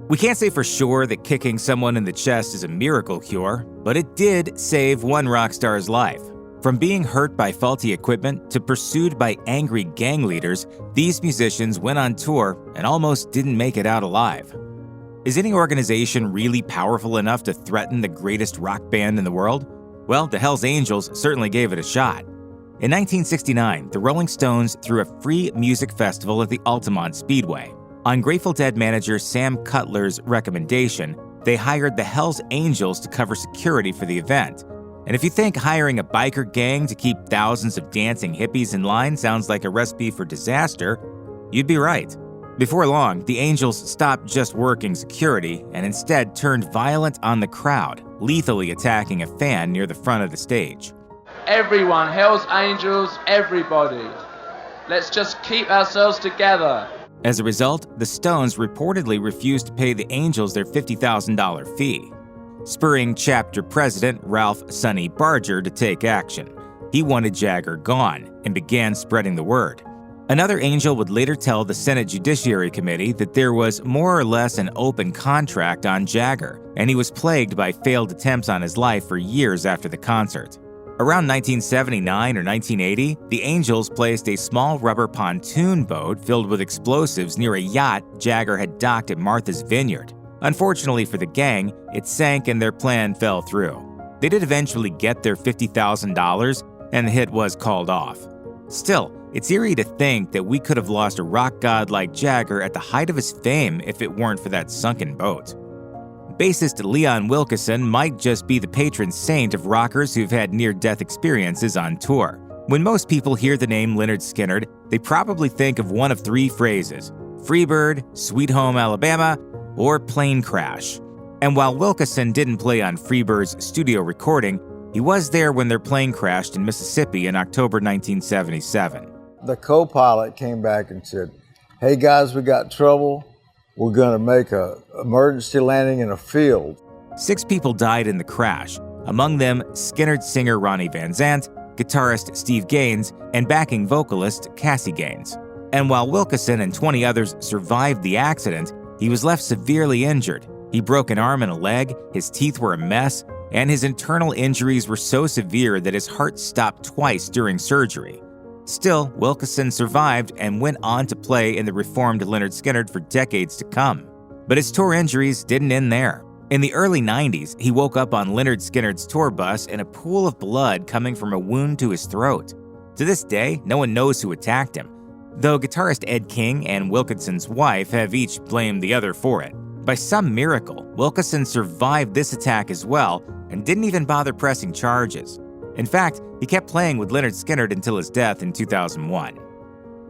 We can't say for sure that kicking someone in the chest is a miracle cure, but it did save one rock star's life. From being hurt by faulty equipment to pursued by angry gang leaders, these musicians went on tour and almost didn't make it out alive. Is any organization really powerful enough to threaten the greatest rock band in the world? Well, the Hells Angels certainly gave it a shot. In 1969, the Rolling Stones threw a free music festival at the Altamont Speedway. On Grateful Dead manager Sam Cutler's recommendation, they hired the Hells Angels to cover security for the event. And if you think hiring a biker gang to keep thousands of dancing hippies in line sounds like a recipe for disaster, you'd be right. Before long, the Angels stopped just working security and instead turned violent on the crowd, lethally attacking a fan near the front of the stage. Everyone, Hells Angels, everybody. Let's just keep ourselves together. As a result, the Stones reportedly refused to pay the Angels their $50,000 fee, spurring chapter president Ralph "Sonny" Barger to take action. He wanted Jagger gone and began spreading the word. Another Angel would later tell the Senate Judiciary Committee that there was more or less an open contract on Jagger, and he was plagued by failed attempts on his life for years after the concert. Around 1979 or 1980, the Angels placed a small rubber pontoon boat filled with explosives near a yacht Jagger had docked at Martha's Vineyard. Unfortunately for the gang, it sank and their plan fell through. They did eventually get their $50,000, and the hit was called off. Still, it's eerie to think that we could have lost a rock god like Jagger at the height of his fame if it weren't for that sunken boat. Bassist Leon Wilkeson might just be the patron saint of rockers who've had near-death experiences on tour. When most people hear the name Lynyrd Skynyrd, they probably think of one of three phrases: Freebird, Sweet Home Alabama, or Plane Crash. And while Wilkeson didn't play on Freebird's studio recording, he was there when their plane crashed in Mississippi in October 1977. The co-pilot came back and said, "Hey guys, we got trouble. We're going to make an emergency landing in a field." 6 people died in the crash, among them Skynyrd singer Ronnie Van Zant, guitarist Steve Gaines, and backing vocalist Cassie Gaines. And while Wilkeson and 20 others survived the accident, he was left severely injured. He broke an arm and a leg, his teeth were a mess, and his internal injuries were so severe that his heart stopped twice during surgery. Still, Wilkeson survived and went on to play in the reformed Lynyrd Skynyrd for decades to come. But his tour injuries didn't end there. In the early 90s, he woke up on Lynyrd Skynyrd's tour bus in a pool of blood coming from a wound to his throat. To this day, no one knows who attacked him, though guitarist Ed King and Wilkeson's wife have each blamed the other for it. By some miracle, Wilkeson survived this attack as well and didn't even bother pressing charges. In fact, he kept playing with Lynyrd Skynyrd until his death in 2001.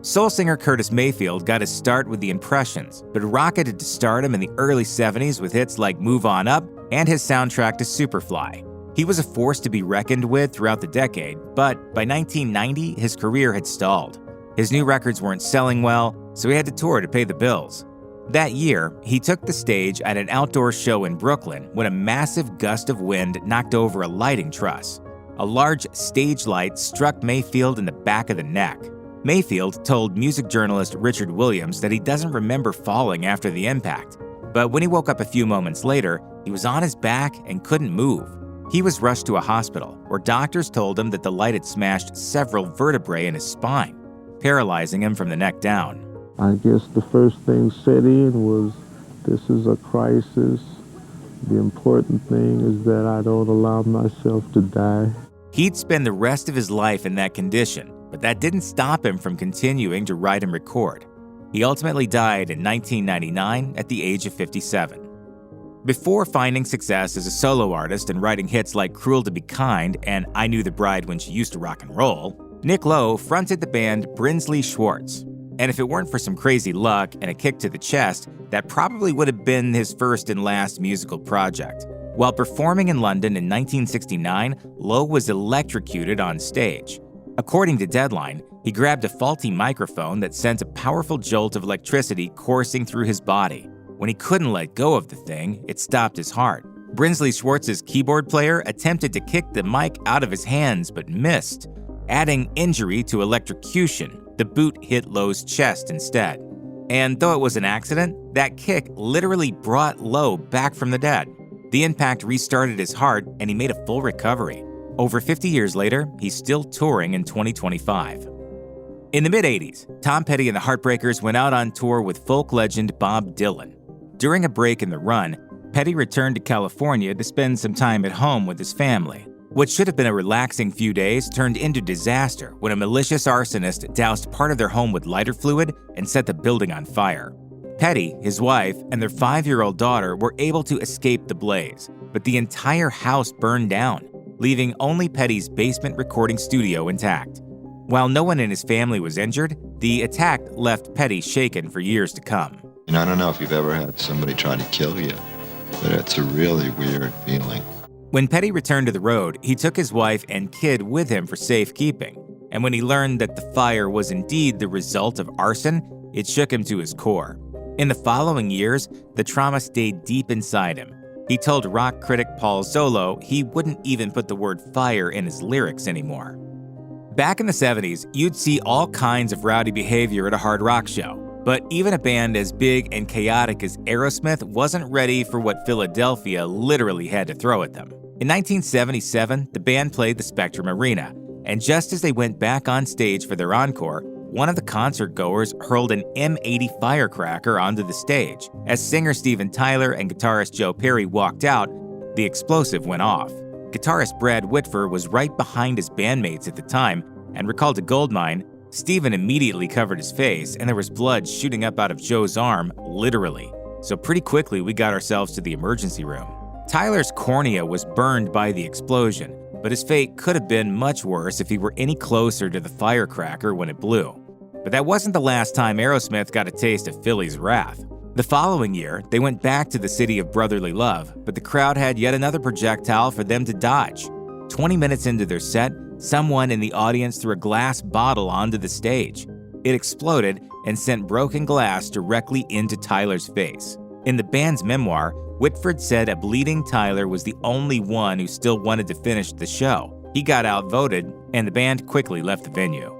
Soul singer Curtis Mayfield got his start with the Impressions, but rocketed to stardom in the early 70s with hits like Move On Up and his soundtrack to Superfly. He was a force to be reckoned with throughout the decade, but by 1990, his career had stalled. His new records weren't selling well, so he had to tour to pay the bills. That year, he took the stage at an outdoor show in Brooklyn when a massive gust of wind knocked over a lighting truss. A large stage light struck Mayfield in the back of the neck. Mayfield told music journalist Richard Williams that he doesn't remember falling after the impact, but when he woke up a few moments later, he was on his back and couldn't move. He was rushed to a hospital, where doctors told him that the light had smashed several vertebrae in his spine, paralyzing him from the neck down. I guess the first thing set in was, this is a crisis. The important thing is that I don't allow myself to die. He'd spend the rest of his life in that condition, but that didn't stop him from continuing to write and record. He ultimately died in 1999 at the age of 57. Before finding success as a solo artist and writing hits like Cruel to Be Kind and I Knew the Bride When She Used to Rock and Roll, Nick Lowe fronted the band Brinsley Schwartz. And if it weren't for some crazy luck and a kick to the chest, that probably would have been his first and last musical project. While performing in London in 1969, Lowe was electrocuted on stage. According to Deadline, he grabbed a faulty microphone that sent a powerful jolt of electricity coursing through his body. When he couldn't let go of the thing, it stopped his heart. Brinsley Schwartz's keyboard player attempted to kick the mic out of his hands but missed. Adding injury to electrocution, the boot hit Lowe's chest instead. And though it was an accident, that kick literally brought Lowe back from the dead. The impact restarted his heart, and he made a full recovery. Over 50 years later, he's still touring in 2025. In the mid-'80s, Tom Petty and the Heartbreakers went out on tour with folk legend Bob Dylan. During a break in the run, Petty returned to California to spend some time at home with his family. What should have been a relaxing few days turned into disaster when a malicious arsonist doused part of their home with lighter fluid and set the building on fire. Petty, his wife, and their 5-year-old daughter were able to escape the blaze, but the entire house burned down, leaving only Petty's basement recording studio intact. While no one in his family was injured, the attack left Petty shaken for years to come. And I don't know if you've ever had somebody try to kill you, but it's a really weird feeling. When Petty returned to the road, he took his wife and kid with him for safekeeping. And when he learned that the fire was indeed the result of arson, it shook him to his core. In the following years, the trauma stayed deep inside him. He told rock critic Paul Zolo he wouldn't even put the word fire in his lyrics anymore. Back in the 70s, you'd see all kinds of rowdy behavior at a hard rock show. But even a band as big and chaotic as Aerosmith wasn't ready for what Philadelphia literally had to throw at them. In 1977, the band played the Spectrum Arena, and just as they went back on stage for their encore, one of the concert-goers hurled an M80 firecracker onto the stage. As singer Steven Tyler and guitarist Joe Perry walked out, the explosive went off. Guitarist Brad Whitford was right behind his bandmates at the time and recalled to Goldmine, Steven immediately covered his face and there was blood shooting up out of Joe's arm, literally. So pretty quickly we got ourselves to the emergency room. Tyler's cornea was burned by the explosion, but his fate could have been much worse if he were any closer to the firecracker when it blew. But that wasn't the last time Aerosmith got a taste of Philly's wrath. The following year, they went back to the city of brotherly love, but the crowd had yet another projectile for them to dodge. 20 minutes into their set, someone in the audience threw a glass bottle onto the stage. It exploded and sent broken glass directly into Tyler's face. In the band's memoir, Whitford said a bleeding Tyler was the only one who still wanted to finish the show. He got outvoted, and the band quickly left the venue.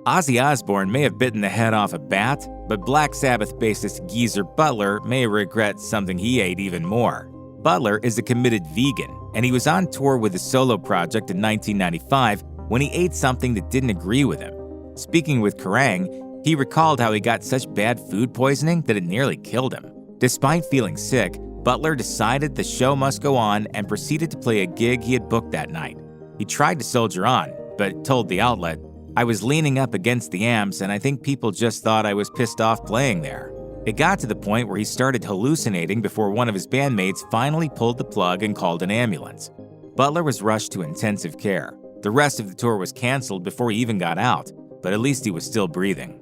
Ozzy Osbourne may have bitten the head off a bat, but Black Sabbath bassist Geezer Butler may regret something he ate even more. Butler is a committed vegan, and he was on tour with his solo project in 1995 when he ate something that didn't agree with him. Speaking with Kerrang, he recalled how he got such bad food poisoning that it nearly killed him. Despite feeling sick, Butler decided the show must go on and proceeded to play a gig he had booked that night. He tried to soldier on, but told the outlet, "I was leaning up against the amps and I think people just thought I was pissed off playing there." It got to the point where he started hallucinating before one of his bandmates finally pulled the plug and called an ambulance. Butler was rushed to intensive care. The rest of the tour was canceled before he even got out, but at least he was still breathing.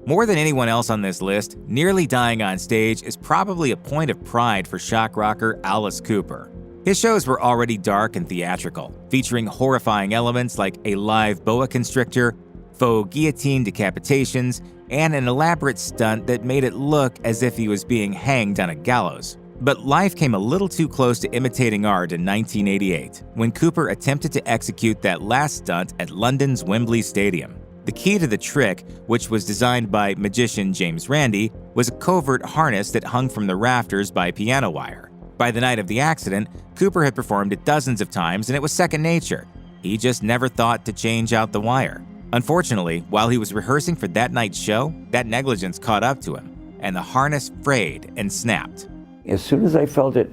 More than anyone else on this list, nearly dying on stage is probably a point of pride for shock rocker Alice Cooper. His shows were already dark and theatrical, featuring horrifying elements like a live boa constrictor, faux guillotine decapitations, and an elaborate stunt that made it look as if he was being hanged on a gallows. But life came a little too close to imitating art in 1988, when Cooper attempted to execute that last stunt at London's Wembley Stadium. The key to the trick, which was designed by magician James Randi, was a covert harness that hung from the rafters by piano wire. By the night of the accident, Cooper had performed it dozens of times and it was second nature. He just never thought to change out the wire. Unfortunately, while he was rehearsing for that night's show, that negligence caught up to him, and the harness frayed and snapped. As soon as I felt it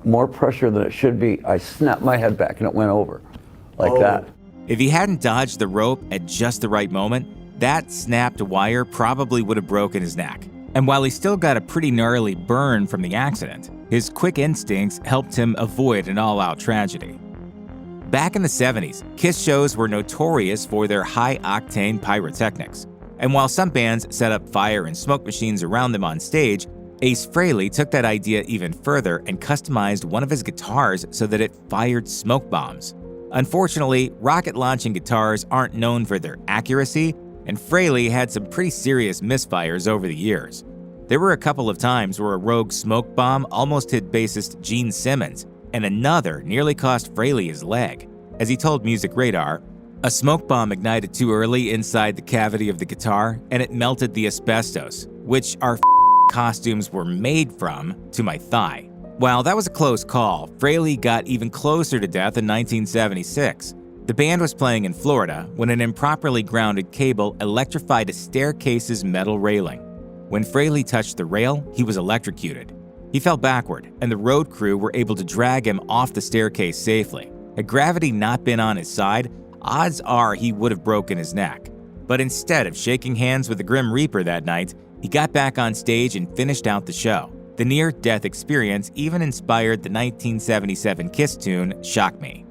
more pressure than it should be, I snapped my head back and it went over like that. If he hadn't dodged the rope at just the right moment, that snapped wire probably would have broken his neck. And while he still got a pretty gnarly burn from the accident, his quick instincts helped him avoid an all-out tragedy. Back in the 70s, Kiss shows were notorious for their high-octane pyrotechnics. And while some bands set up fire and smoke machines around them on stage, Ace Frehley took that idea even further and customized one of his guitars so that it fired smoke bombs. Unfortunately, rocket-launching guitars aren't known for their accuracy, and Frehley had some pretty serious misfires over the years. There were a couple of times where a rogue smoke bomb almost hit bassist Gene Simmons, and another nearly cost Frehley his leg. As he told Music Radar, "A smoke bomb ignited too early inside the cavity of the guitar, and it melted the asbestos. which our costumes were made from, to my thigh. While that was a close call, Frehley got even closer to death in 1976. The band was playing in Florida when an improperly grounded cable electrified a staircase's metal railing. When Frehley touched the rail, he was electrocuted. He fell backward, and the road crew were able to drag him off the staircase safely. Had gravity not been on his side, odds are he would have broken his neck. But instead of shaking hands with the Grim Reaper that night, he got back on stage and finished out the show. The near-death experience even inspired the 1977 Kiss tune, Shock Me.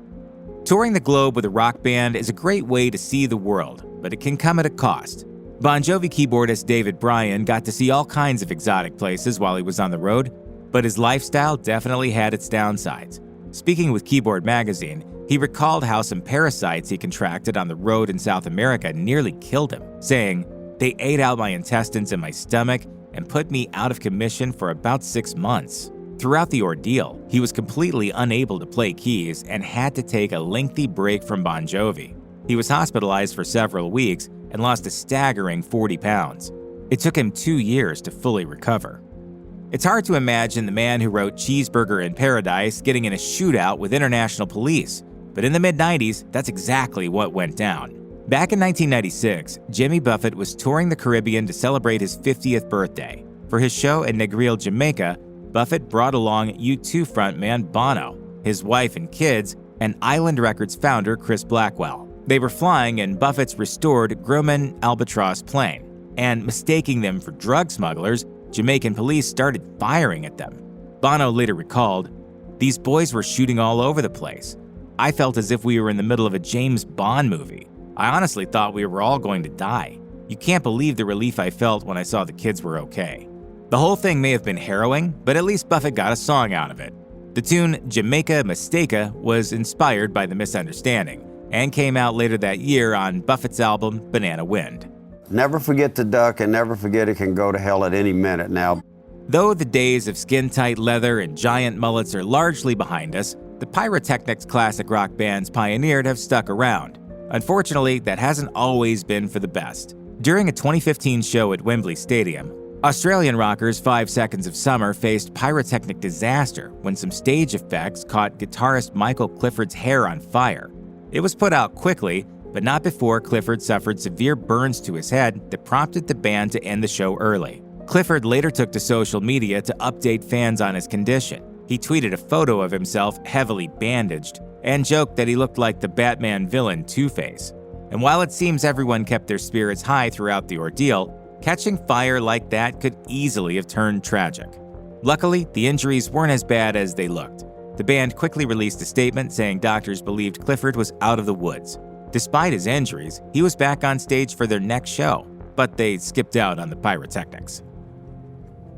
Touring the globe with a rock band is a great way to see the world, but it can come at a cost. Bon Jovi keyboardist David Bryan got to see all kinds of exotic places while he was on the road, but his lifestyle definitely had its downsides. Speaking with Keyboard Magazine, he recalled how some parasites he contracted on the road in South America nearly killed him, saying, "They ate out my intestines and my stomach and put me out of commission for about 6 months." Throughout the ordeal, he was completely unable to play keys and had to take a lengthy break from Bon Jovi. He was hospitalized for several weeks and lost a staggering 40 pounds. It took him 2 years to fully recover. It's hard to imagine the man who wrote Cheeseburger in Paradise getting in a shootout with international police, but in the mid-90s, that's exactly what went down. Back in 1996, Jimmy Buffett was touring the Caribbean to celebrate his 50th birthday. For his show in Negril, Jamaica, Buffett brought along U2 frontman Bono, his wife and kids, and Island Records founder Chris Blackwell. They were flying in Buffett's restored Grumman Albatross plane, and mistaking them for drug smugglers, Jamaican police started firing at them. Bono later recalled, "These boys were shooting all over the place. I felt as if we were in the middle of a James Bond movie. I honestly thought we were all going to die. You can't believe the relief I felt when I saw the kids were okay." The whole thing may have been harrowing, but at least Buffett got a song out of it. The tune Jamaica Mistaka was inspired by the misunderstanding and came out later that year on Buffett's album Banana Wind. Never forget to duck and never forget it can go to hell at any minute now. Though the days of skin-tight leather and giant mullets are largely behind us, the pyrotechnics classic rock bands pioneered have stuck around. Unfortunately, that hasn't always been for the best. During a 2015 show at Wembley Stadium, Australian rockers 5 Seconds of Summer faced pyrotechnic disaster when some stage effects caught guitarist Michael Clifford's hair on fire. It was put out quickly, but not before Clifford suffered severe burns to his head that prompted the band to end the show early. Clifford later took to social media to update fans on his condition. He tweeted a photo of himself heavily bandaged and joked that he looked like the Batman villain Two-Face. And while it seems everyone kept their spirits high throughout the ordeal, catching fire like that could easily have turned tragic. Luckily, the injuries weren't as bad as they looked. The band quickly released a statement saying doctors believed Clifford was out of the woods. Despite his injuries, he was back on stage for their next show, but they skipped out on the pyrotechnics.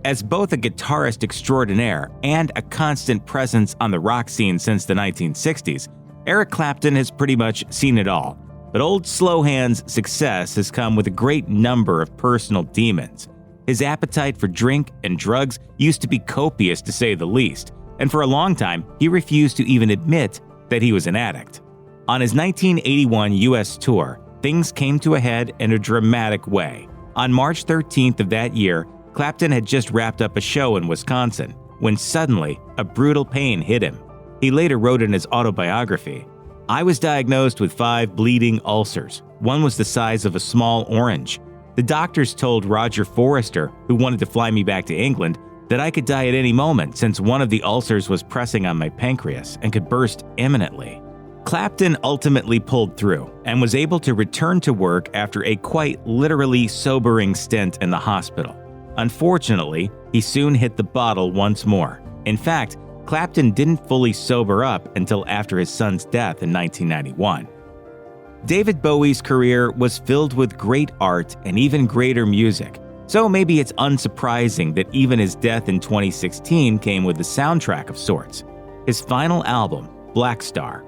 As both a guitarist extraordinaire and a constant presence on the rock scene since the 1960s, Eric Clapton has pretty much seen it all. But old Slowhand's success has come with a great number of personal demons. His appetite for drink and drugs used to be copious to say the least, and for a long time, he refused to even admit that he was an addict. On his 1981 U.S. tour, things came to a head in a dramatic way. On March 13th of that year, Clapton had just wrapped up a show in Wisconsin, when suddenly a brutal pain hit him. He later wrote in his autobiography, "I was diagnosed with 5 bleeding ulcers. One was the size of a small orange. The doctors told Roger Forrester, who wanted to fly me back to England, that I could die at any moment since one of the ulcers was pressing on my pancreas and could burst imminently." Clapton ultimately pulled through and was able to return to work after a quite literally sobering stint in the hospital. Unfortunately, he soon hit the bottle once more. In fact, Clapton didn't fully sober up until after his son's death in 1991. David Bowie's career was filled with great art and even greater music, so maybe it's unsurprising that even his death in 2016 came with a soundtrack of sorts, his final album, Black Star.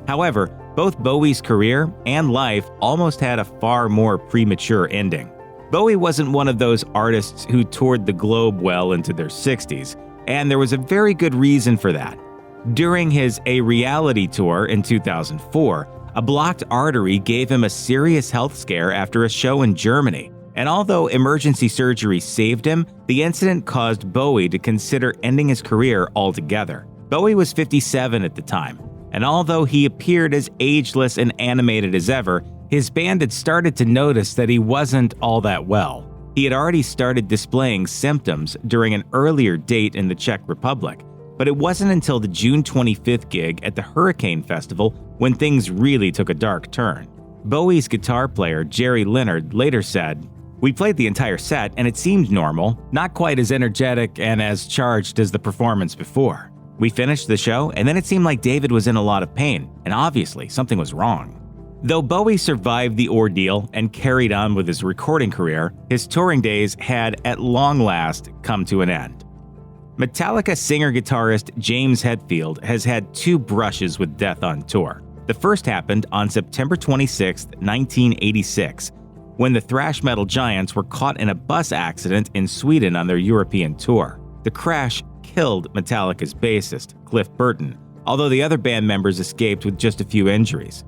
However, both Bowie's career and life almost had a far more premature ending. Bowie wasn't one of those artists who toured the globe well into their 60s, and there was a very good reason for that. During his A Reality tour in 2004, a blocked artery gave him a serious health scare after a show in Germany, And although emergency surgery saved him, the incident caused Bowie to consider ending his career altogether. Bowie was 57 at the time, and although he appeared as ageless and animated as ever, his band had started to notice that he wasn't all that well. He had already started displaying symptoms during an earlier date in the Czech Republic, but it wasn't until the June 25th gig at the Hurricane Festival when things really took a dark turn. Bowie's guitar player, Jerry Leonard, later said, "We played the entire set and it seemed normal, not quite as energetic and as charged as the performance before. We finished the show and then it seemed like David was in a lot of pain, and obviously something was wrong." Though Bowie survived the ordeal and carried on with his recording career, his touring days had at long last come to an end. Metallica singer-guitarist James Hetfield has had two brushes with death on tour. The first happened on September 26, 1986, when the thrash metal giants were caught in a bus accident in Sweden on their European tour. The crash killed Metallica's bassist, Cliff Burton, although the other band members escaped with just a few injuries.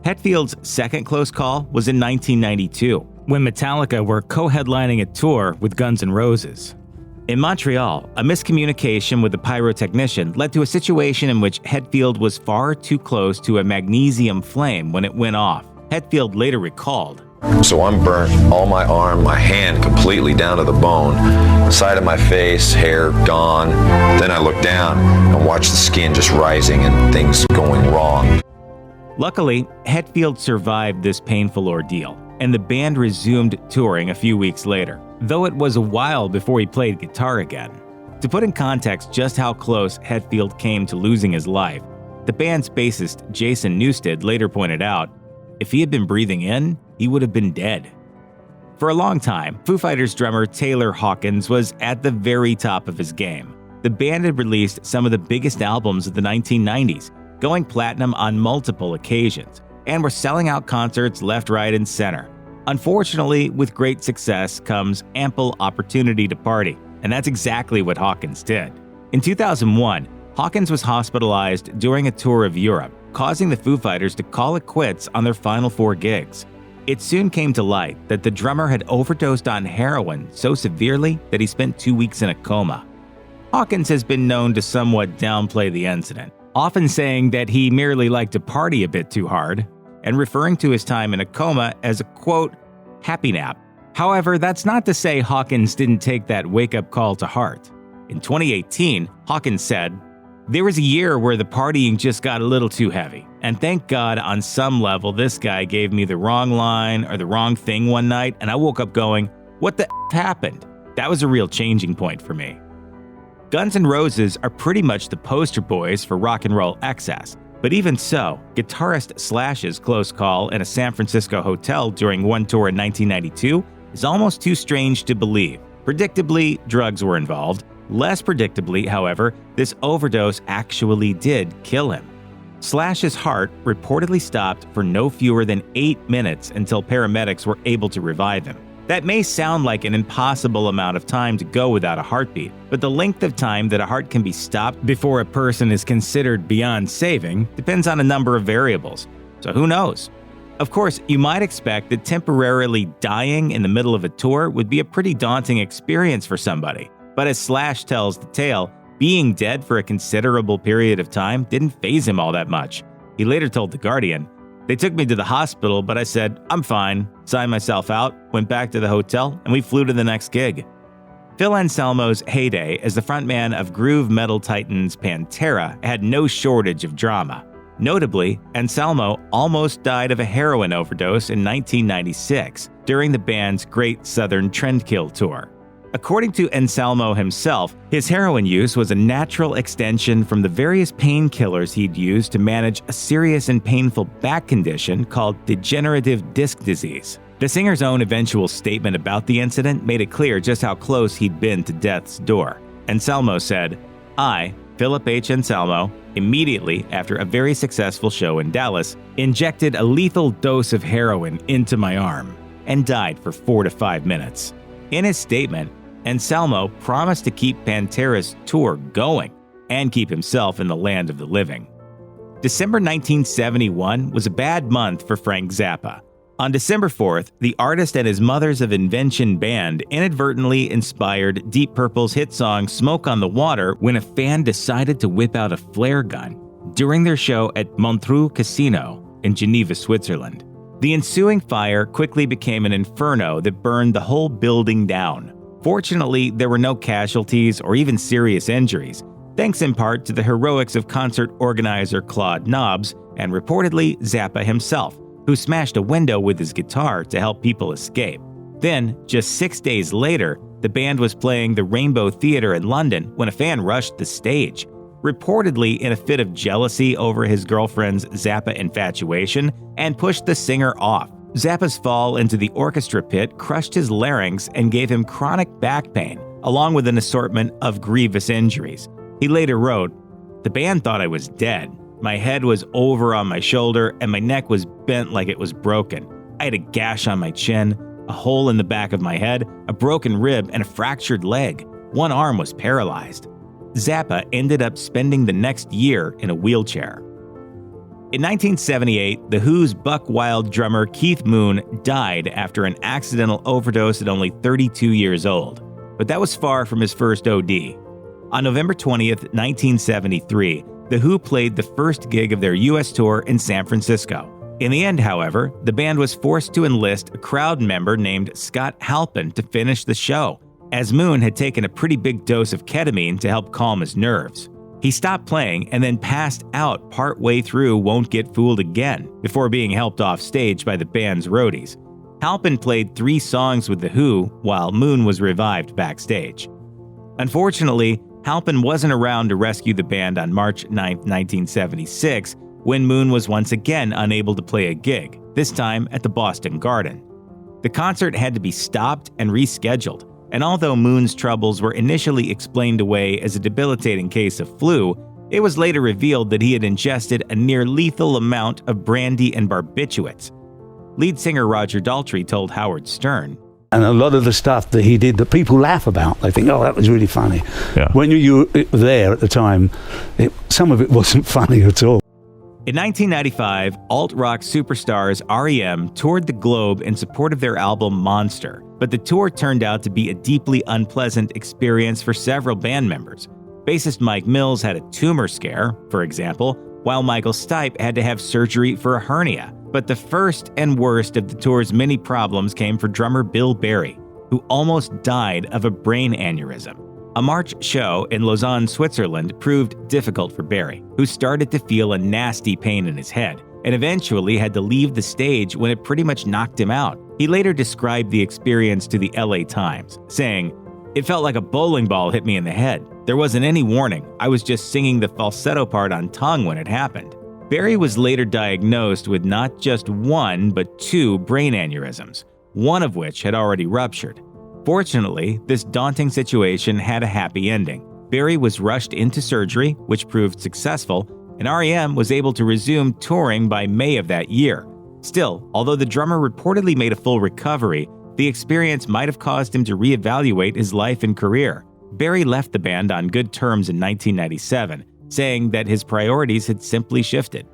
Hetfield's second close call was in 1992, when Metallica were co-headlining a tour with Guns N' Roses. In Montreal, a miscommunication with the pyrotechnician led to a situation in which Hetfield was far too close to a magnesium flame when it went off. Hetfield later recalled, "So I'm burnt, all my arm, my hand completely down to the bone, side of my face, hair gone. Then I look down and watch the skin just rising and things going wrong." Luckily, Hetfield survived this painful ordeal, and the band resumed touring a few weeks later, though it was a while before he played guitar again. To put in context just how close Hetfield came to losing his life, the band's bassist Jacent later pointed out, "If he had been breathing in, he would have been dead." For a long time, Foo Fighters drummer Taylor Hawkins was at the very top of his game. The band had released some of the biggest albums of the 1990s, going platinum on multiple occasions, and were selling out concerts left, right, and center. Unfortunately, with great success comes ample opportunity to party, and that's exactly what Hawkins did. In 2001, Hawkins was hospitalized during a tour of Europe, causing the Foo Fighters to call it quits on their final 4 gigs. It soon came to light that the drummer had overdosed on heroin so severely that he spent 2 weeks in a coma. Hawkins has been known to somewhat downplay the incident, often saying that he merely liked to party a bit too hard, and referring to his time in a coma as a, quote, happy nap. However, that's not to say Hawkins didn't take that wake-up call to heart. In 2018, Hawkins said, "There was a year where the partying just got a little too heavy, and thank God on some level this guy gave me the wrong line or the wrong thing one night, and I woke up going, what the F happened? That was a real changing point for me." Guns N' Roses are pretty much the poster boys for rock and roll excess, but even so, guitarist Slash's close call in a San Francisco hotel during one tour in 1992 is almost too strange to believe. Predictably, drugs were involved. Less predictably, however, this overdose actually did kill him. Slash's heart reportedly stopped for no fewer than 8 minutes until paramedics were able to revive him. That may sound like an impossible amount of time to go without a heartbeat, but the length of time that a heart can be stopped before a person is considered beyond saving depends on a number of variables. So who knows? Of course, you might expect that temporarily dying in the middle of a tour would be a pretty daunting experience for somebody. But as Slash tells the tale, being dead for a considerable period of time didn't faze him all that much. He later told The Guardian, "They took me to the hospital, but I said, I'm fine, signed myself out, went back to the hotel, and we flew to the next gig." Phil Anselmo's heyday as the frontman of groove metal titans Pantera had no shortage of drama. Notably, Anselmo almost died of a heroin overdose in 1996 during the band's Great Southern Trendkill tour. According to Anselmo himself, his heroin use was a natural extension from the various painkillers he'd used to manage a serious and painful back condition called degenerative disc disease. The singer's own eventual statement about the incident made it clear just how close he'd been to death's door. Anselmo said, "I, Philip H. Anselmo, immediately after a very successful show in Dallas, injected a lethal dose of heroin into my arm and died for 4 to 5 minutes." In his statement, Anselmo promised to keep Pantera's tour going and keep himself in the land of the living. December 1971 was a bad month for Frank Zappa. On December 4th, the artist and his Mothers of Invention band inadvertently inspired Deep Purple's hit song Smoke on the Water when a fan decided to whip out a flare gun during their show at Montreux Casino in Geneva, Switzerland. The ensuing fire quickly became an inferno that burned the whole building down. Fortunately, there were no casualties or even serious injuries, thanks in part to the heroics of concert organizer Claude Nobbs and reportedly Zappa himself, who smashed a window with his guitar to help people escape. Then, just 6 days later, the band was playing the Rainbow Theatre in London when a fan rushed the stage, reportedly in a fit of jealousy over his girlfriend's Zappa infatuation, and pushed the singer off. Zappa's fall into the orchestra pit crushed his larynx and gave him chronic back pain, along with an assortment of grievous injuries. He later wrote, "The band thought I was dead. My head was over on my shoulder and my neck was bent like it was broken. I had a gash on my chin, a hole in the back of my head, a broken rib, and a fractured leg. One arm was paralyzed." Zappa ended up spending the next year in a wheelchair. In 1978, The Who's buck wild drummer Keith Moon died after an accidental overdose at only 32 years old. But that was far from his first OD. On November 20th, 1973, The Who played the first gig of their U.S. tour in San Francisco. In the end, however, the band was forced to enlist a crowd member named Scott Halpin to finish the show, as Moon had taken a pretty big dose of ketamine to help calm his nerves. He stopped playing and then passed out partway through Won't Get Fooled Again, before being helped off stage by the band's roadies. Halpin played 3 songs with The Who, while Moon was revived backstage. Unfortunately, Halpin wasn't around to rescue the band on March 9, 1976, when Moon was once again unable to play a gig, this time at the Boston Garden. The concert had to be stopped and rescheduled, and although Moon's troubles were initially explained away as a debilitating case of flu, it was later revealed that he had ingested a near-lethal amount of brandy and barbiturates. Lead singer Roger Daltrey told Howard Stern, "And a lot of the stuff that he did that people laugh about, they think, oh, that was really funny. Yeah. When you were there at the time, some of it wasn't funny at all." In 1995, alt-rock superstars R.E.M. toured the globe in support of their album Monster, but the tour turned out to be a deeply unpleasant experience for several band members. Bassist Mike Mills had a tumor scare, for example, while Michael Stipe had to have surgery for a hernia. But the first and worst of the tour's many problems came for drummer Bill Berry, who almost died of a brain aneurysm. A March show in Lausanne, Switzerland proved difficult for Berry, who started to feel a nasty pain in his head, and eventually had to leave the stage when it pretty much knocked him out. He later described the experience to the LA Times, saying, "It felt like a bowling ball hit me in the head. There wasn't any warning. I was just singing the falsetto part on tongue when it happened." Berry was later diagnosed with not just 1, but 2 brain aneurysms, one of which had already ruptured. Fortunately, this daunting situation had a happy ending. Berry was rushed into surgery, which proved successful, and R.E.M. was able to resume touring by May of that year. Still, although the drummer reportedly made a full recovery, the experience might have caused him to reevaluate his life and career. Berry left the band on good terms in 1997, saying that his priorities had simply shifted.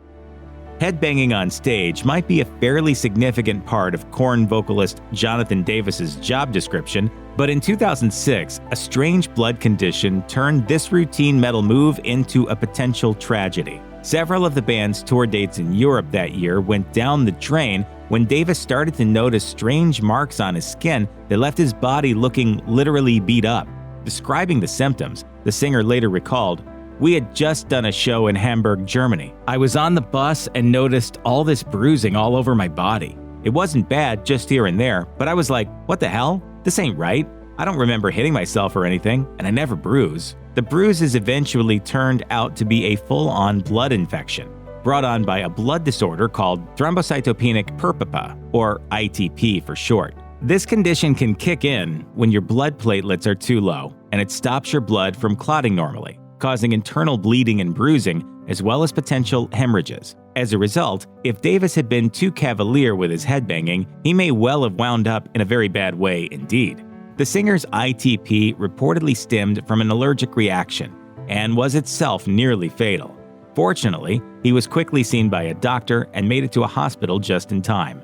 Headbanging on stage might be a fairly significant part of Korn vocalist Jonathan Davis's job description, but in 2006, a strange blood condition turned this routine metal move into a potential tragedy. Several of the band's tour dates in Europe that year went down the drain when Davis started to notice strange marks on his skin that left his body looking literally beat up. Describing the symptoms, the singer later recalled, "We had just done a show in Hamburg, Germany. I was on the bus and noticed all this bruising all over my body. It wasn't bad, just here and there, but I was like, what the hell? This ain't right. I don't remember hitting myself or anything, and I never bruise." The bruises eventually turned out to be a full-on blood infection, brought on by a blood disorder called thrombocytopenic purpura, or ITP for short. This condition can kick in when your blood platelets are too low, and it stops your blood from clotting normally, causing internal bleeding and bruising, as well as potential hemorrhages. As a result, if Davis had been too cavalier with his headbanging, he may well have wound up in a very bad way indeed. The singer's ITP reportedly stemmed from an allergic reaction and was itself nearly fatal. Fortunately, he was quickly seen by a doctor and made it to a hospital just in time.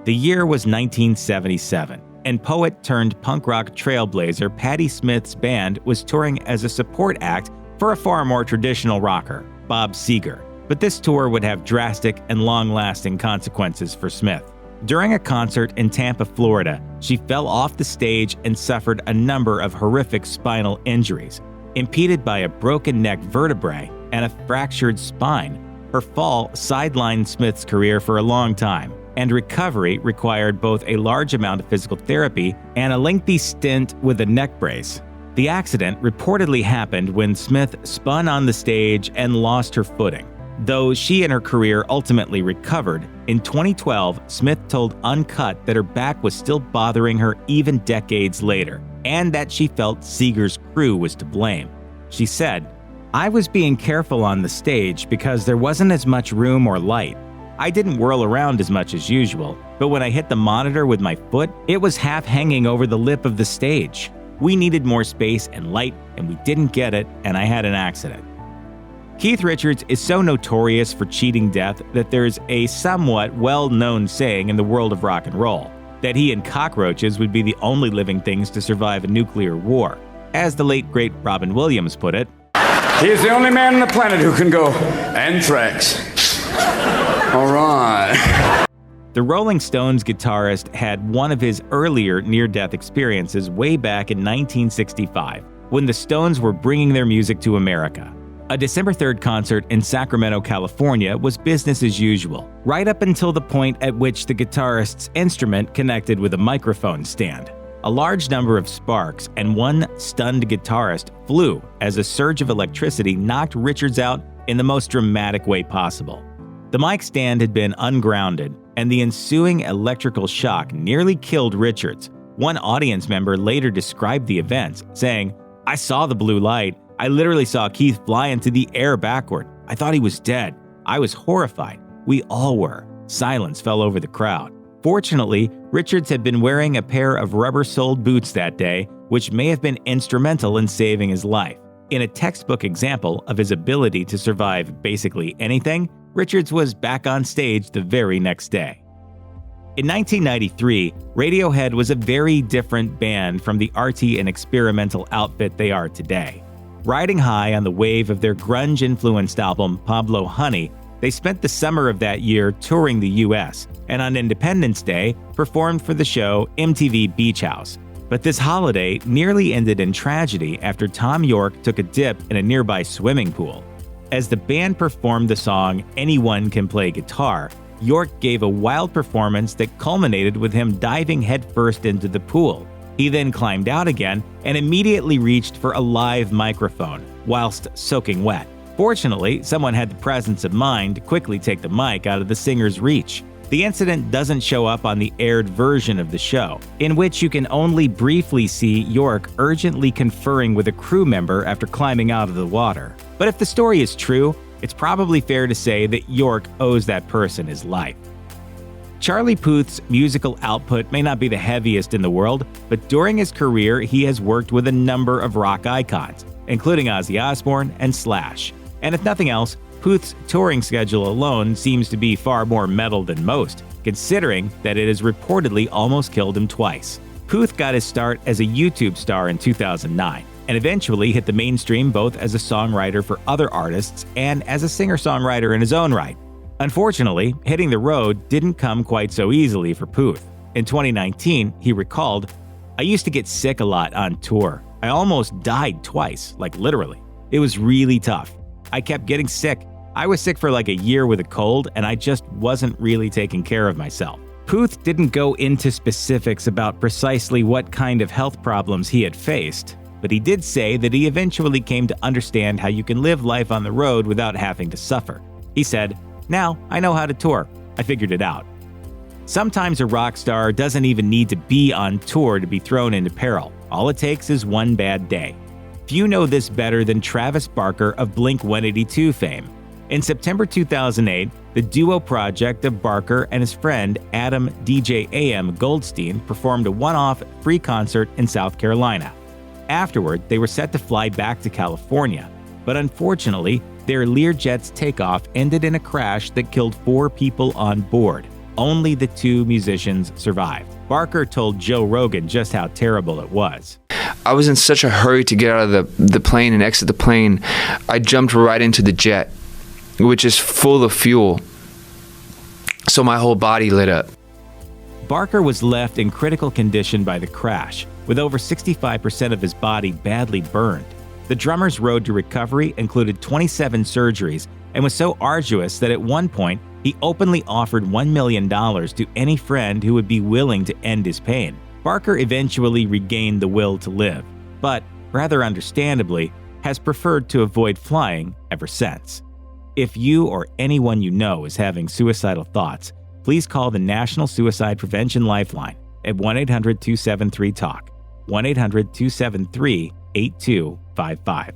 The year was 1977, and poet turned punk rock trailblazer Patti Smith's band was touring as a support act for a far more traditional rocker, Bob Seger. But this tour would have drastic and long-lasting consequences for Smith. During a concert in Tampa, Florida, she fell off the stage and suffered a number of horrific spinal injuries. Impeded by a broken neck vertebrae and a fractured spine, her fall sidelined Smith's career for a long time, and recovery required both a large amount of physical therapy and a lengthy stint with a neck brace. The accident reportedly happened when Smith spun on the stage and lost her footing. Though she and her career ultimately recovered, in 2012, Smith told Uncut that her back was still bothering her even decades later, and that she felt Seger's crew was to blame. She said, "I was being careful on the stage because there wasn't as much room or light. I didn't whirl around as much as usual, but when I hit the monitor with my foot, it was half hanging over the lip of the stage. We needed more space and light, and we didn't get it, and I had an accident." Keith Richards is so notorious for cheating death that there's a somewhat well-known saying in the world of rock and roll, that he and cockroaches would be the only living things to survive a nuclear war. As the late great Robin Williams put it, "He is the only man on the planet who can go anthrax." All right. The Rolling Stones guitarist had one of his earlier near-death experiences way back in 1965, when the Stones were bringing their music to America. A December 3rd concert in Sacramento, California was business as usual, right up until the point at which the guitarist's instrument connected with a microphone stand. A large number of sparks and one stunned guitarist flew as a surge of electricity knocked Richards out in the most dramatic way possible. The mic stand had been ungrounded, and the ensuing electrical shock nearly killed Richards. One audience member later described the events, saying, "I saw the blue light. I literally saw Keith fly into the air backward. I thought he was dead. I was horrified. We all were." Silence fell over the crowd. Fortunately, Richards had been wearing a pair of rubber-soled boots that day, which may have been instrumental in saving his life. In a textbook example of his ability to survive basically anything, Richards was back on stage the very next day. In 1993, Radiohead was a very different band from the arty and experimental outfit they are today. Riding high on the wave of their grunge-influenced album Pablo Honey, they spent the summer of that year touring the US, and on Independence Day performed for the show MTV Beach House. But this holiday nearly ended in tragedy after Thom Yorke took a dip in a nearby swimming pool. As the band performed the song Anyone Can Play Guitar, Yorke gave a wild performance that culminated with him diving headfirst into the pool. He then climbed out again and immediately reached for a live microphone, whilst soaking wet. Fortunately, someone had the presence of mind to quickly take the mic out of the singer's reach. The incident doesn't show up on the aired version of the show, in which you can only briefly see Yorke urgently conferring with a crew member after climbing out of the water. But if the story is true, it's probably fair to say that Yorke owes that person his life. Charlie Puth's musical output may not be the heaviest in the world, but during his career he has worked with a number of rock icons, including Ozzy Osbourne and Slash. And if nothing else, Puth's touring schedule alone seems to be far more metal than most, considering that it has reportedly almost killed him twice. Puth got his start as a YouTube star in 2009, and eventually hit the mainstream both as a songwriter for other artists and as a singer-songwriter in his own right. Unfortunately, hitting the road didn't come quite so easily for Puth. In 2019, he recalled, "I used to get sick a lot on tour. I almost died twice, like literally. It was really tough. I kept getting sick. I was sick for like a year with a cold, and I just wasn't really taking care of myself." Puth didn't go into specifics about precisely what kind of health problems he had faced, but he did say that he eventually came to understand how you can live life on the road without having to suffer. He said, "Now I know how to tour. I figured it out." Sometimes a rock star doesn't even need to be on tour to be thrown into peril. All it takes is one bad day. Few know this better than Travis Barker of Blink-182 fame. In September 2008, the duo project of Barker and his friend Adam DJ AM Goldstein performed a one-off free concert in South Carolina. Afterward, they were set to fly back to California, but unfortunately, their Learjet's takeoff ended in a crash that killed 4 people on board. Only the two musicians survived. Barker told Joe Rogan just how terrible it was. I was in such a hurry to get out of the plane and exit the plane. I jumped right into the jet, which is full of fuel. So my whole body lit up. Barker was left in critical condition by the crash, with over 65% of his body badly burned. The drummer's road to recovery included 27 surgeries and was so arduous that at one point, he openly offered $1 million to any friend who would be willing to end his pain. Barker eventually regained the will to live, but, rather understandably, has preferred to avoid flying ever since. If you or anyone you know is having suicidal thoughts, please call the National Suicide Prevention Lifeline at 1-800-273-TALK, 1-800-273-8255.